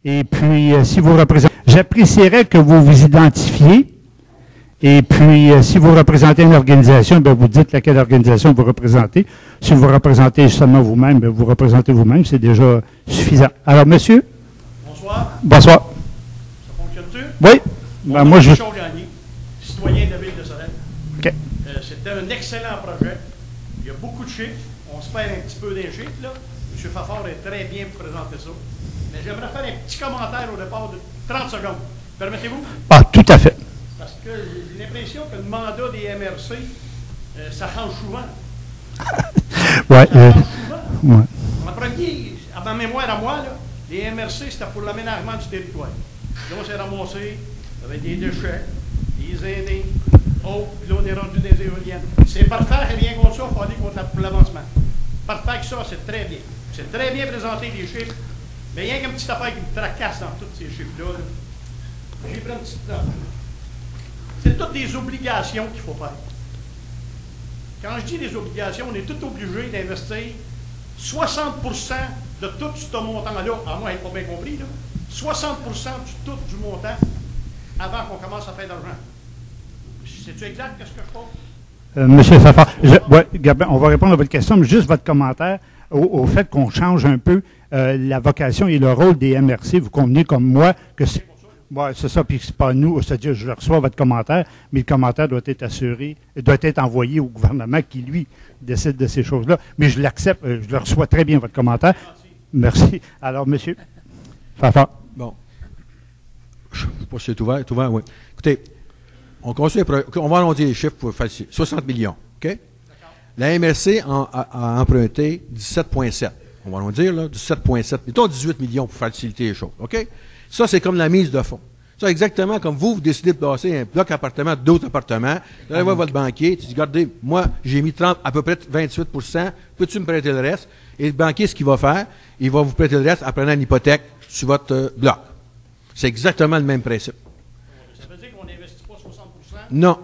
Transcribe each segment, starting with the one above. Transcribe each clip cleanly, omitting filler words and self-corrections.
Et puis, si vous représentez, j'apprécierais que vous vous identifiez. Et puis, si vous représentez une organisation, bien, vous dites laquelle organisation vous représentez. Si vous représentez seulement vous-même, bien, vous représentez vous-même, c'est déjà suffisant. Alors, monsieur? Bonsoir. Bonsoir. Ça fonctionne-tu? Oui. Ben, moi, je... Gagné, citoyen de la ville de Sorel. OK. C'était un excellent projet. Il y a beaucoup de chiffres. On se perd un petit peu des chiffres, là. M. Fafard est très bien pour présenter ça. Mais j'aimerais faire un petit commentaire au départ de 30 secondes. Permettez-vous? Ah, tout à fait. Parce que j'ai l'impression que le mandat des MRC, ça change souvent. Ouais, Ça change souvent. ouais. En premier, à ma mémoire à moi, là, les MRC, c'était pour l'aménagement du territoire. Là, on s'est ramassé avec des déchets, des aînés, oh, puis là, on est rendu des éoliennes. C'est parfait, rien contre ça, il faut aller contre l'avancement. Parfait que ça, c'est très bien. C'est très bien présenté, les chiffres. Mais il y a qu'une petite affaire qui me tracasse dans tous ces chiffres-là. Là. J'ai pris une petite note. C'est toutes des obligations qu'il faut faire. Quand je dis des obligations, on est tout obligé d'investir 60 de tout ce montant-là, à moi, j'ai pas bien compris, là, 60 du montant avant qu'on commence à faire de l'argent. C'est-tu exact qu'est-ce que je pense? Monsieur Fafard, ouais, Gabin, on va répondre à votre question, mais juste votre commentaire au fait qu'on change un peu la vocation et le rôle des MRC. Vous convenez comme moi que c'est... Ouais, c'est ça, puis c'est pas nous, c'est-à-dire je reçois votre commentaire, mais le commentaire doit être assuré, doit être envoyé au gouvernement qui, lui, décide de ces choses-là. Mais je l'accepte, je le reçois très bien, votre commentaire. Merci. Alors, monsieur Fafard. Bon. Je ne sais pas si c'est ouvert, oui. Écoutez, on va arrondir les chiffres pour facile. 60 millions, OK? La MRC a emprunté 17,7. On va arrondir, là, 17,7. Mettons 18 millions pour faciliter les choses, OK? Ça, c'est comme la mise de fonds. Ça, exactement comme vous décidez de passer un bloc appartement, d'autres appartements. Vous allez voir votre banquier, tu dis, regardez, moi, j'ai mis 30, à peu près 28 peux-tu me prêter le reste? Et le banquier, ce qu'il va faire, il va vous prêter le reste en prenant une hypothèque sur votre bloc. C'est exactement le même principe. Ça veut dire qu'on n'investit pas 60 Non.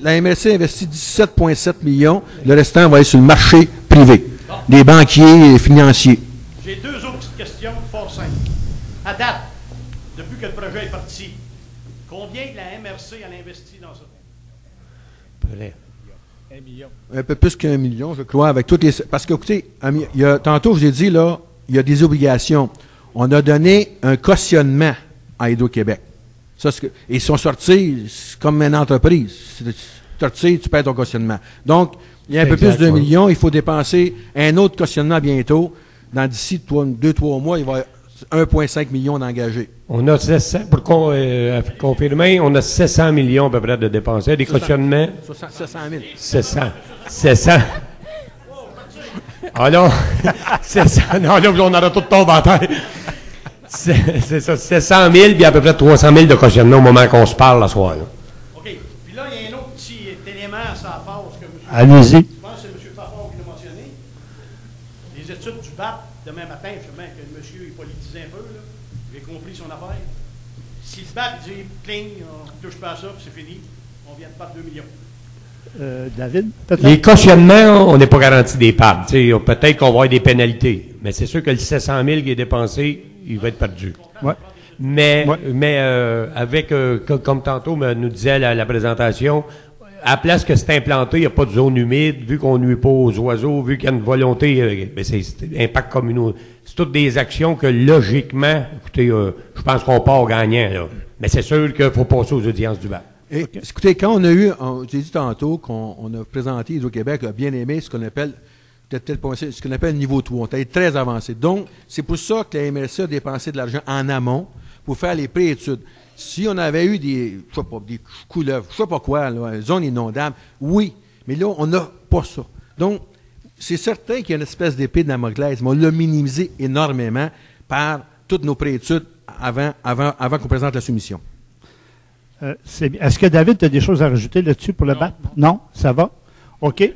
La MRC investit 17,7 millions. Le restant va aller sur le marché privé. Bon. Des banquiers et financiers. J'ai deux autres petites questions fort simples. À date, depuis que le projet est parti, combien de la MRC a investi dans ça? Près. 1 million. Un peu plus qu'un million, je crois, avec toutes les... Parce que, écoutez, tantôt, je vous ai dit, là, il y a des obligations. On a donné un cautionnement à Hydro-Québec. Ça, ils sont sortis comme une entreprise. Tu paies ton cautionnement. Donc, il y a un peu plus d'1 million. Il faut dépenser un autre cautionnement bientôt. D'ici 2-3 mois, il va y avoir 1,5 million d'engagés. On a 700, pour confirmer, on a 700 millions à peu près de dépenser. Des cautionnements. 700 000. 700. Ah non, 700, non, là, on aura tout tombé en terre. C'est ça, 700 000, puis à peu près 300 000 de cautionnement au moment qu'on se parle la soirée. OK. Puis là, il y a un autre petit élément à sa force que M. Allez-y. Je pense que c'est M. Fafard qui l'a mentionné. Les études du BAP, demain matin, justement, que le monsieur est politisé un peu, là. J'ai compris son affaire. Si le BAP dit cling, on ne touche pas à ça, puis c'est fini, on vient de perdre 2 millions. David, peut-être? Les cautionnements, on n'est pas garanti des pertes. Peut-être qu'on va avoir des pénalités, mais c'est sûr que le 700 000 qui est dépensé, il va être perdu. Ouais. Mais avec, comme tantôt nous disait la présentation, à la place que c'est implanté, il n'y a pas de zone humide, vu qu'on ne nuit pas aux oiseaux, vu qu'il y a une volonté, c'est impact communautaire. C'est toutes des actions que, logiquement, écoutez, je pense qu'on part gagnant, là. Mais c'est sûr qu'il faut passer aux audiences du BAP. Et, écoutez, quand on a eu, j'ai dit tantôt qu'on a présenté Hydro-Québec a bien aimé ce qu'on appelle, ce qu'on appelle niveau 3. On est très avancé. Donc, c'est pour ça que la MRC a dépensé de l'argent en amont pour faire les pré-études. Si on avait eu des couleuvres, je ne sais pas quoi, là, zones inondables, oui, mais là, on n'a pas ça. Donc, c'est certain qu'il y a une espèce d'épée de Damoclès, mais on l'a minimisé énormément par toutes nos pré-études avant qu'on présente la soumission. Est-ce que David, tu as des choses à rajouter là-dessus pour le BAP? Non? Ça va? OK. Une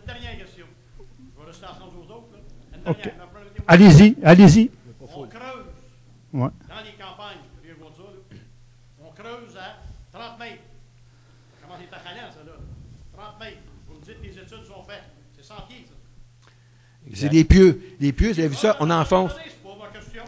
dernière question. Je vais rester en aux autres. Là. Une dernière. OK. Allez-y. On creuse Ouais. dans les campagnes, je voir ça, là. On creuse à 30 mètres. Comment c'est accalant, ça, là? 30 mètres. Vous me dites que les études sont faites. C'est sans pied, ça. C'est des pieux. Des pieux, vous avez vu ça? On enfonce. C'est pas ma question.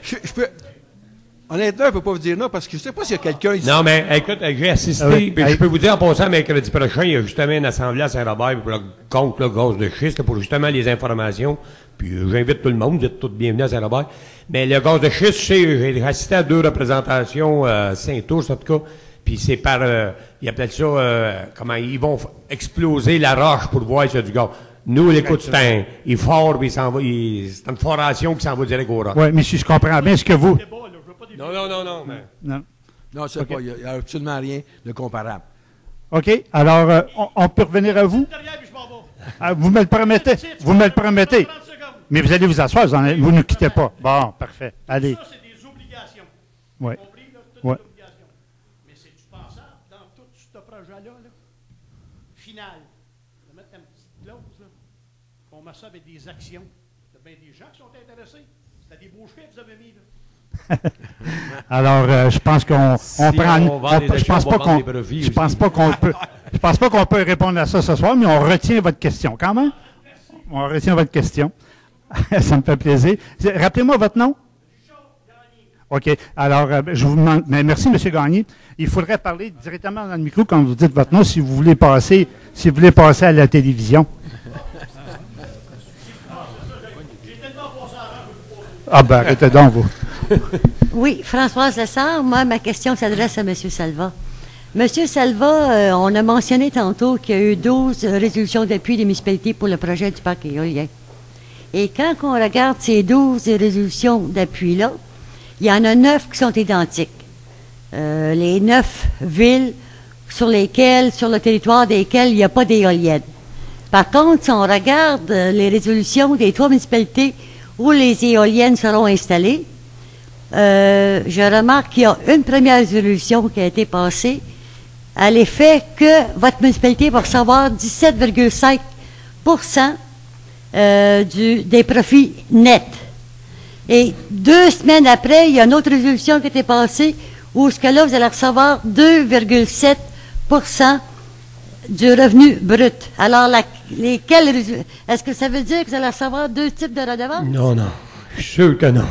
Je peux... Honnêtement, je ne peux pas vous dire non parce que je ne sais pas s'il y a quelqu'un ici. Non, mais écoute, j'ai assisté, puis je peux vous dire en passant, mercredi prochain, il y a justement une assemblée à Saint-Robert contre le gaz de schiste, pour justement les informations. Puis j'invite tout le monde, vous êtes tous bienvenus à Saint-Robert. Mais le gaz de schiste, j'ai assisté à 2 représentations Saint-Ours, en tout cas. Puis c'est par, ils appellent ça, comment ils vont exploser la roche pour voir s'il y a du gaz. Nous, écoute, c'est il fort, puis c'est une foration qui s'en va direct au roche. Oui, mais si je comprends bien ce que vous... Non, mais... Non, c'est pas, il n'y a absolument rien de comparable. OK. Alors, on peut revenir à vous? Derrière, puis je m'en vais. Ah, vous me le promettez? Vous me le promettez? 30 secondes. Mais vous allez vous asseoir, vous ne quittez pas. Bon, parfait. Allez. Ça, c'est des obligations. Oui. Compris, là? Toutes Ouais. des obligations. Mais c'est-tu pensable dans tout ce projet-là, final, de mettre une petite clause, là, qu'on met ça avec des actions? Il y a bien des gens qui sont intéressés. C'était des beaux chiffres que vous avez mis, là. Alors, je pense qu'on je pense pas qu'on peut répondre à ça ce soir, mais on retient votre question quand même. On retient votre question. Ça me fait plaisir. Rappelez-moi votre nom. OK. Alors, je vous demande, mais merci, M. Gagné. Il faudrait parler directement dans le micro quand vous dites votre nom si vous voulez passer à la télévision. Ah ben, arrêtez donc, vous. Oui, Françoise Lessard, moi, ma question s'adresse à M. Salva. M. Salva, on a mentionné tantôt qu'il y a eu 12 résolutions d'appui des municipalités pour le projet du parc éolien. Et quand on regarde ces 12 résolutions d'appui-là, il y en a 9 qui sont identiques. Les 9 villes sur le territoire desquelles il n'y a pas d'éoliennes. Par contre, si on regarde les résolutions des 3 municipalités où les éoliennes seront installées, je remarque qu'il y a une première résolution qui a été passée à l'effet que votre municipalité va recevoir 17,5 des profits nets. Et 2 semaines après, il y a une autre résolution qui a été passée où ce que là, vous allez recevoir 2,7 du revenu brut. Alors, est-ce que ça veut dire que vous allez recevoir 2 types de redevances? Non. Je suis sûr que non.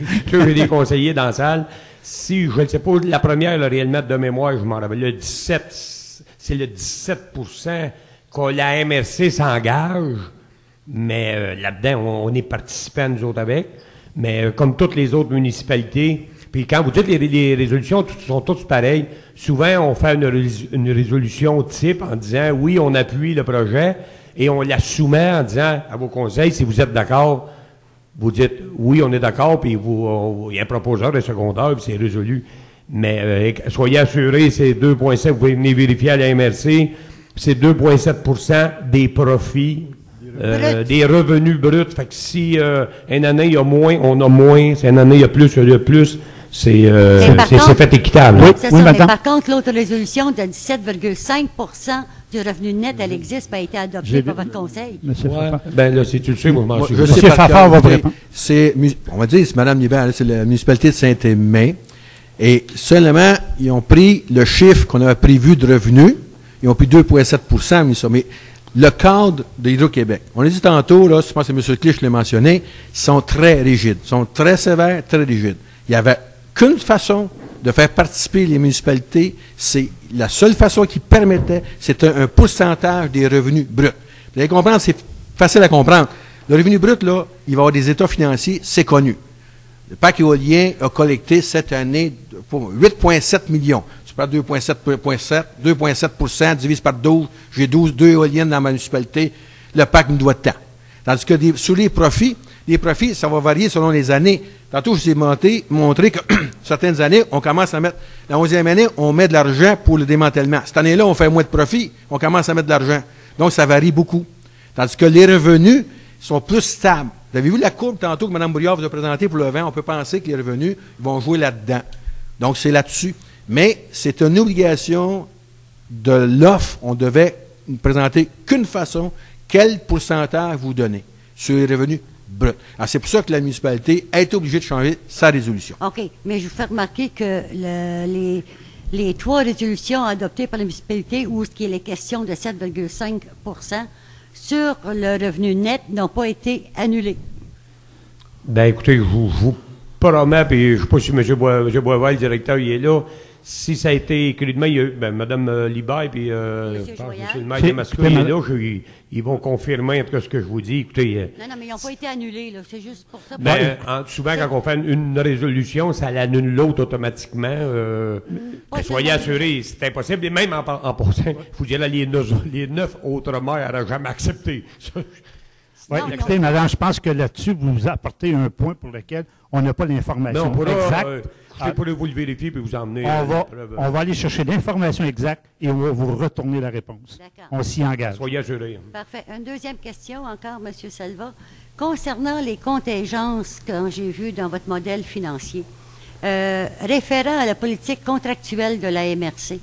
Je suis sûr que j'ai des conseillers dans la salle. Si, je ne sais pas, la première, le réellement de mémoire, je m'en rappelle, le 17, c'est le 17 que la MRC s'engage, mais là-dedans, on est participants, nous autres, avec. Mais comme toutes les autres municipalités, puis quand vous dites les résolutions sont toutes pareilles, souvent, on fait une résolution type en disant, oui, on appuie le projet, et on la soumet en disant à vos conseils, si vous êtes d'accord, vous dites, oui, on est d'accord, puis il y a un proposeur de secondaire, puis c'est résolu. Mais soyez assurés, c'est 2,7, vous pouvez venir vérifier à la MRC, c'est 2,7 des profits, des revenus bruts. Fait que si une année, il y a moins, on a moins. Si une année, il y a plus, c'est fait équitable. Oui, c'est oui, ça, mais madame. par contre, l'autre résolution de 17,5 du revenu net, elle existe, pas été adoptée par votre conseil. Monsieur Fafard. Ben là, si tu le sais, moi, je m'en suis. Je Monsieur sais par Fafard va vous cœur, répondre. on va dire, c'est Mme Nibert, c'est la municipalité de Saint-Aimé. Et seulement, ils ont pris le chiffre qu'on avait prévu de revenus. Ils ont pris 2,7 mais ça. Mais le cadre de Hydro-Québec, on l'a dit tantôt, là, je pense que M. Clich l'a mentionné, sont très rigides, sont très sévères, très rigides. Il n'y avait qu'une façon de faire participer les municipalités, c'est la seule façon qui permettait, c'était un pourcentage des revenus bruts. Vous allez comprendre, c'est facile à comprendre. Le revenu brut, là, il va y avoir des états financiers, c'est connu. Le parc éolien a collecté cette année 8,7 millions. Tu prends 2,7 divise par 12, j'ai 2 éoliennes dans ma municipalité, le parc me doit tant. Tandis que sur les profits, ça va varier selon les années. Tantôt, je vous ai montré que certaines années, on commence à mettre, la 11e année, on met de l'argent pour le démantèlement. Cette année-là, on fait moins de profit, on commence à mettre de l'argent. Donc, ça varie beaucoup. Tandis que les revenus sont plus stables. Vous avez vu la courbe tantôt que Mme Brouillard vous a présentée pour le vent? On peut penser que les revenus vont jouer là-dedans. Donc, c'est là-dessus. Mais c'est une obligation de l'offre. On devait ne présenter qu'une façon, quel pourcentage vous donnez sur les revenus bruts. Alors, c'est pour ça que la municipalité est obligée de changer sa résolution. OK, mais je vous fais remarquer que les 3 résolutions adoptées par la municipalité, où ce qui est les questions de 7,5 sur le revenu net, n'ont pas été annulées. Ben écoutez, je vous promets, puis je ne sais pas si M. Boisvert, le directeur, il est là. Si ça a été écrit demain, il y a Mme Libaye puis Joyal. le maire de Mascouche, il est là. Ils vont confirmer entre ce que je vous dis. Écoutez, Non, mais ils n'ont pas été annulés, là. C'est juste pour ça. souvent, quand on fait une résolution, ça l'annule l'autre automatiquement. Soyez assurés, c'est impossible. Et même en passant, je vous dirais, les 9 autres maires n'auraient jamais accepté. Oui, écoutez, madame, je pense que là-dessus, vous apportez un point pour lequel on n'a pas l'information exacte. Je pourrais vous le vérifier et vous emmener. On va aller chercher l'information exacte et on va vous retourner la réponse. D'accord. On s'y engage. Soyez assurés. Parfait. Une deuxième question encore, M. Salva. Concernant les contingences que j'ai vues dans votre modèle financier, référant à la politique contractuelle de la MRC,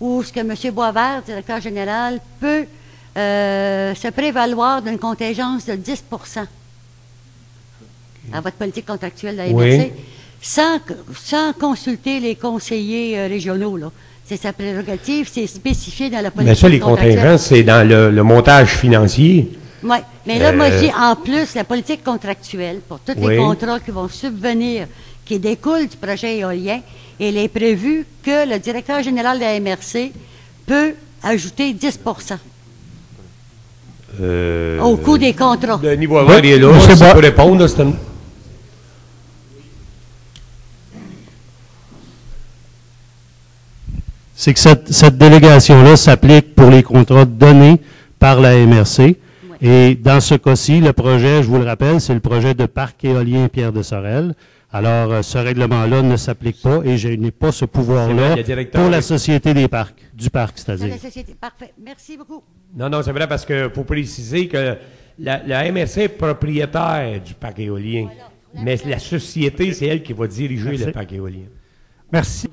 où ce que M. Boisvert, directeur général, peut se prévaloir d'une contingence de 10 à votre politique contractuelle de la MRC, sans consulter les conseillers régionaux, là. C'est sa prérogative, c'est spécifié dans la politique Mais ça, les contingences, c'est dans le montage financier. Oui, mais là, moi, je dis en plus la politique contractuelle pour tous les contrats qui vont subvenir, qui découlent du projet éolien, il est prévu que le directeur général de la MRC peut ajouter 10 au coût des contrats. Denis Boisvert, il est là, si peut répondre. C'est que cette délégation-là s'applique pour les contrats donnés par la MRC. Ouais. Et dans ce cas-ci, le projet, je vous le rappelle, c'est le projet de parc éolien Pierre de Sorel. Alors, ce règlement-là ne s'applique pas et je n'ai pas ce pouvoir-là pour la Société des parcs, du parc, c'est-à-dire. La société. Parfait. Merci beaucoup. Non, c'est vrai parce qu'il faut préciser que la MRC est propriétaire du parc éolien. Voilà. Mais la société, c'est elle qui va diriger le parc éolien. Merci.